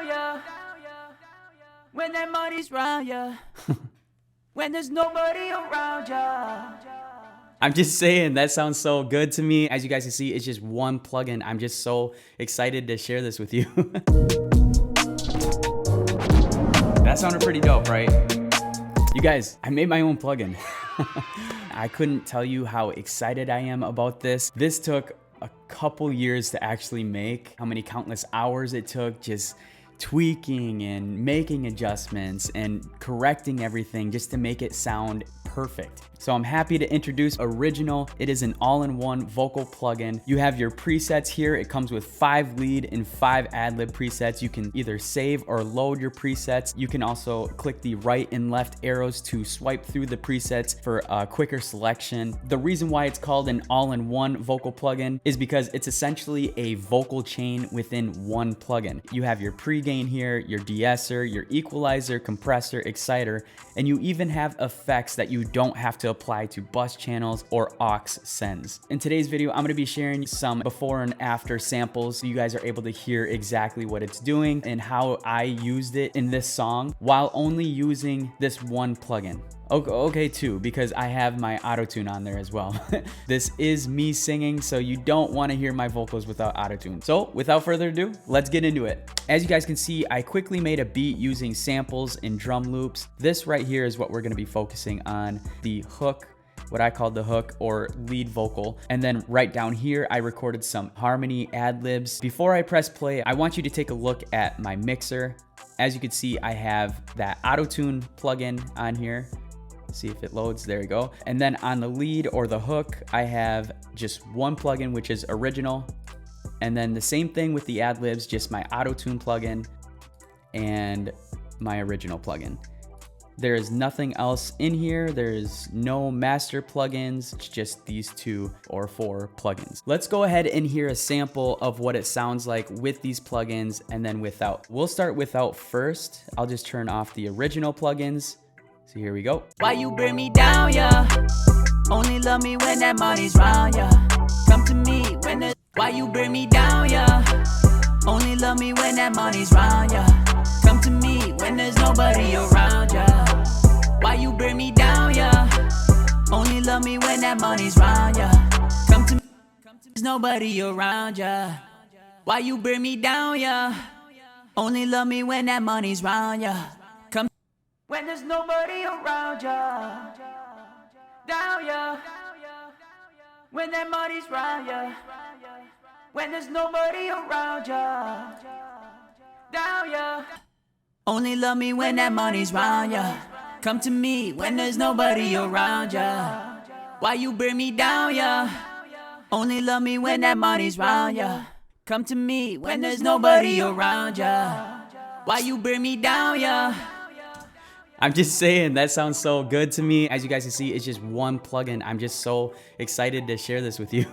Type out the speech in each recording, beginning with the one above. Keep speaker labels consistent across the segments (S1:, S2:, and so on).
S1: down ya. When that money's round ya. When there's nobody around ya. I'm just saying, that sounds so good to me. As you guys can see, it's just one plugin. I'm just so excited to share this with you. That sounded pretty dope, right? You guys, I made my own plugin. I couldn't tell you how excited I am about this. This took a couple years to actually make. How many countless hours it took just tweaking and making adjustments and correcting everything just to make it sound perfect. So I'm happy to introduce Original. It is an all-in-one vocal plugin. You have your presets here. It comes with 5 lead and 5 ad-lib presets. You can either save or load your presets. You can also click the right and left arrows to swipe through the presets for a quicker selection. The reason why it's called an all-in-one vocal plugin is because it's essentially a vocal chain within one plugin. You have your pre-gain here, your de-esser, your equalizer, compressor, exciter, and you even have effects that you don't have to apply to bus channels or aux sends. In today's video, I'm gonna be sharing some before and after samples so you guys are able to hear exactly what it's doing and how I used it in this song while only using this one plugin. Okay, two, because I have my auto-tune on there as well. This is me singing, so you don't want to hear my vocals without auto-tune. So without further ado, let's get into it. As you guys can see, I quickly made a beat using samples and drum loops. This right here is what we're going to be focusing on, the hook, what I call the hook or lead vocal. And then right down here, I recorded some harmony ad-libs. Before I press play, I want you to take a look at my mixer. As you can see, I have that auto-tune plugin on here. See if it loads. There you go. And then on the lead or the hook, I have just one plugin, which is Original. And then the same thing with the ad-libs, just my auto-tune plugin and my Original plugin. There is nothing else in here. There's no master plugins. It's just these 2 or 4 plugins. Let's go ahead and hear a sample of what it sounds like with these plugins and then without. We'll start without first. I'll just turn off the Original plugins. So here we go. Why you bring me down, yeah? Only love me when that money's round, yeah. Come to me when the... Why you bring me down, yeah? Only love me when that money's round, yeah. Come to me when there's nobody around, yeah. Why you bring me down, yeah? Only love me when that money's round, yeah. Come to me, there's nobody around, yeah. Why you bring me down, yeah? Only love me when that money's round, yeah. When there's nobody around ya, down ya. When that money's round ya. When there's nobody around ya, down ya. Only love me when that money's round ya. Come to me when there's nobody around ya. Why you bring me down ya? Only love me when that money's round ya. Come to me when there's nobody around ya. Why you bring me down ya? I'm just saying, that sounds so good to me. As you guys can see, it's just one plugin. I'm just so excited to share this with you.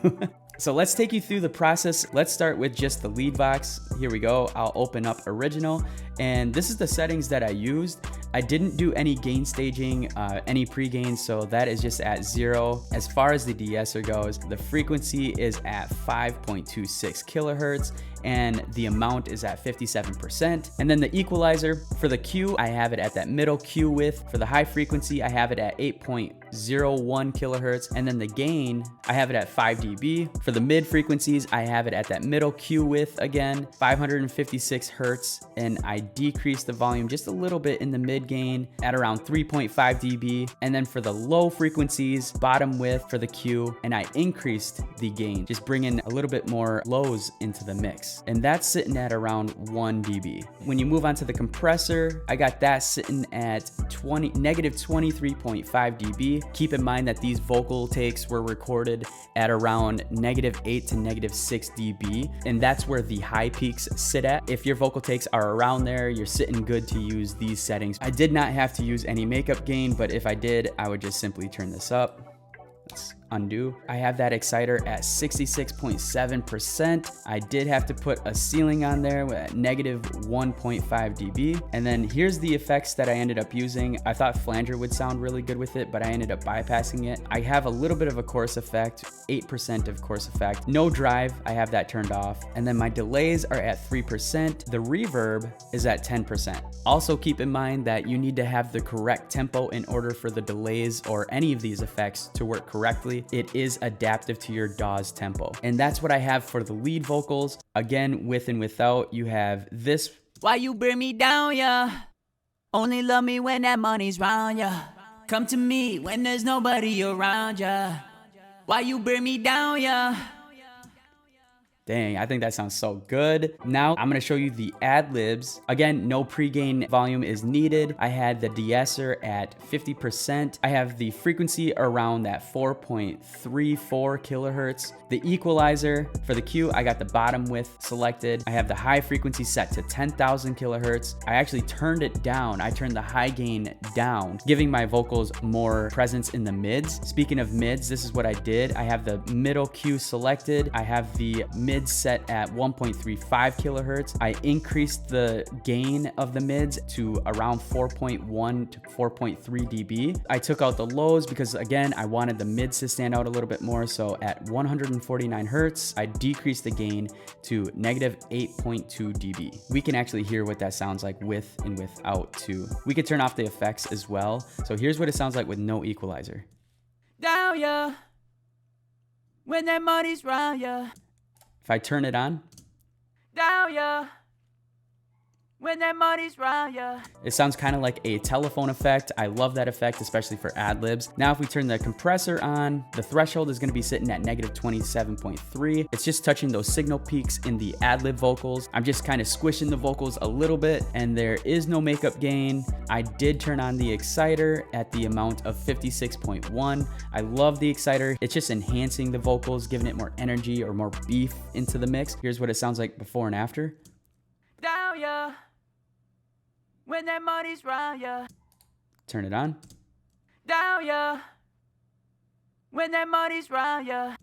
S1: So let's take you through the process. Let's start with just the lead box. Here we go. I'll open up Original. And this is the settings that I used. I didn't do any gain staging, any pre-gain, so that is just at 0. As far as the de-esser goes, the frequency is at 5.26 kilohertz and the amount is at 57%. And then the equalizer, for the Q, I have it at that middle Q width. For the high frequency, I have it at 8.01 kilohertz. And then the gain, I have it at 5 dB. For the mid frequencies, I have it at that middle Q width again, 556 hertz. And I decreased the volume just a little bit in the mid gain at around 3.5 dB. And then for the low frequencies, bottom width for the Q, and I increased the gain, just bringing a little bit more lows into the mix. And that's sitting at around 1 dB. When you move on to the compressor, I got that sitting at negative 23.5 dB. Keep in mind that these vocal takes were recorded at around -8 to -6 dB. And that's where the high peaks sit at. If your vocal takes are around there, you're sitting good to use these settings. I did not have to use any makeup gain, but if I did, I would just simply turn this up. Let's undo. I have that exciter at 66.7%. I did have to put a ceiling on there at negative 1.5 dB. And then here's the effects that I ended up using. I thought flanger would sound really good with it, but I ended up bypassing it. I have a little bit of a chorus effect, 8% of chorus effect. No drive, I have that turned off. And then my delays are at 3%. The reverb is at 10%. Also keep in mind that you need to have the correct tempo in order for the delays or any of these effects to work correctly. It is adaptive to your DAW's tempo. And that's what I have for the lead vocals. Again, with and without, you have this.
S2: Why you bring me down, yeah? Only love me when that money's round, yeah. Come to me when there's nobody around, yeah. Why you bring me down, yeah?
S1: Dang, I think that sounds so good. Now I'm gonna show you the ad-libs. Again, no pre-gain volume is needed. I had the de-esser at 50%. I have the frequency around that 4.34 kilohertz. The equalizer for the Q, I got the bottom width selected. I have the high frequency set to 10,000 kilohertz. I actually turned it down. I turned the high gain down, giving my vocals more presence in the mids. Speaking of mids, this is what I did. I have the middle Q selected. I have the mids set at 1.35 kilohertz. I increased the gain of the mids to around 4.1 to 4.3 dB. I took out the lows because again, I wanted the mids to stand out a little bit more. So at 149 hertz, I decreased the gain to negative 8.2 dB. We can actually hear what that sounds like with and without too. We could turn off the effects as well. So here's what it sounds like with no equalizer.
S2: Down, yeah. When that money's round, yeah.
S1: If I turn it on,
S2: down, yeah. When that money's round, yeah.
S1: It sounds kind of like a telephone effect. I love that effect, especially for ad-libs. Now, if we turn the compressor on, the threshold is gonna be sitting at negative 27.3. It's just touching those signal peaks in the ad-lib vocals. I'm just kind of squishing the vocals a little bit, and there is no makeup gain. I did turn on the exciter at the amount of 56.1. I love the exciter. It's just enhancing the vocals, giving it more energy or more beef into the mix. Here's what it sounds like before and after.
S2: Down, yeah. When that money's round, yeah.
S1: Turn it on.
S2: Down, yeah. When that money's round, yeah.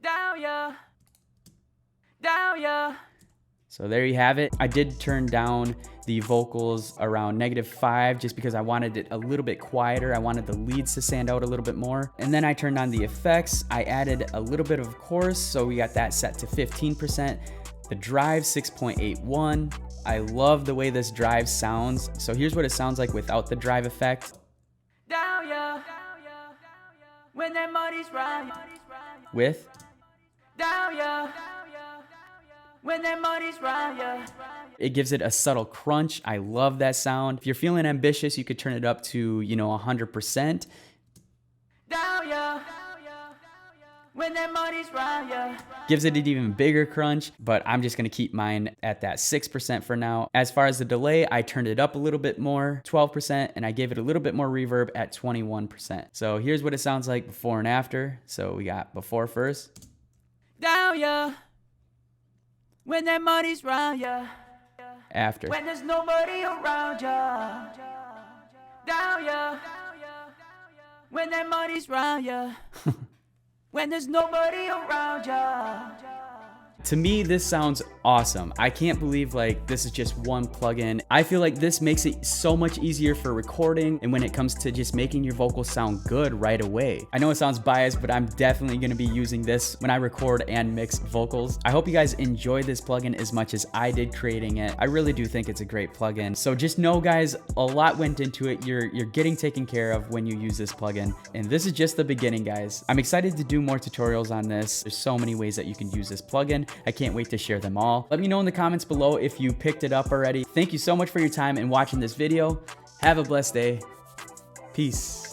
S2: Down, yeah. Down, yeah.
S1: So there you have it. I did turn down the vocals around -5 just because I wanted it a little bit quieter. I wanted the leads to stand out a little bit more. And then I turned on the effects. I added a little bit of chorus, so we got that set to 15%. The drive 6.81. I love the way this drive sounds. So here's what it sounds like without the drive effect.
S2: Down, yeah. When that money's round.
S1: With.
S2: Down, yeah. When that money's round, yeah.
S1: It gives it a subtle crunch. I love that sound. If you're feeling ambitious, you could turn it up to, 100%.
S2: Down, yeah. When that money's round, yeah.
S1: Gives it an even bigger crunch, but I'm just gonna keep mine at that 6% for now. As far as the delay, I turned it up a little bit more, 12%, and I gave it a little bit more reverb at 21%. So here's what it sounds like before and after. So we got before first.
S2: Down, yeah. When that money's round, yeah.
S1: After.
S2: When there's nobody around, yeah. Down, yeah. When that money's round, yeah. When there's nobody around ya.
S1: To me, this sounds awesome. I can't believe this is just one plugin. I feel like this makes it so much easier for recording and when it comes to just making your vocals sound good right away. I know it sounds biased, but I'm definitely gonna be using this when I record and mix vocals. I hope you guys enjoy this plugin as much as I did creating it. I really do think it's a great plugin. So just know, guys, a lot went into it. You're getting taken care of when you use this plugin. And this is just the beginning, guys. I'm excited to do more tutorials on this. There's so many ways that you can use this plugin. I can't wait to share them all. Let me know in the comments below if you picked it up already. Thank you so much for your time and watching this video. Have a blessed day. Peace.